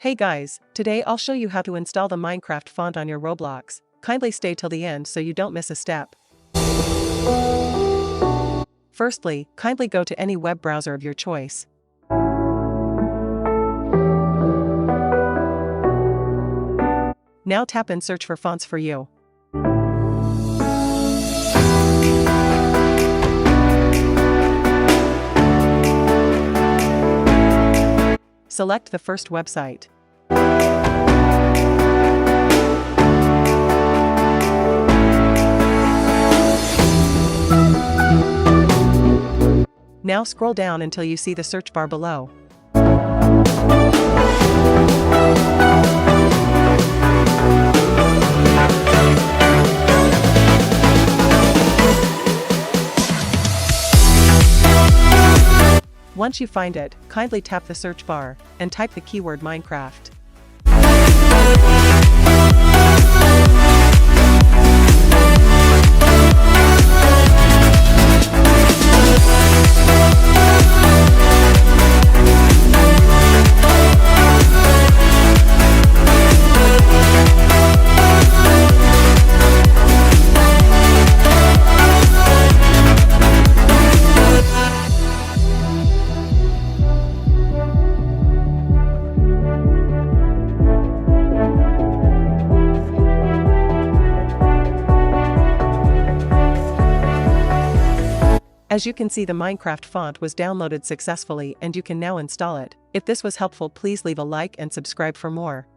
Hey guys, today I'll show you how to install the Minecraft font on your Roblox. Kindly stay till the end so you don't miss a step. Firstly, kindly go to any web browser of your choice. Now tap and search for fonts for you. Select the first website. Now scroll down until you see the search bar below. Once you find it, kindly tap the search bar and type the keyword Minecraft. As you can see, the Minecraft font was downloaded successfully and you can now install it. If this was helpful, please leave a like and subscribe for more.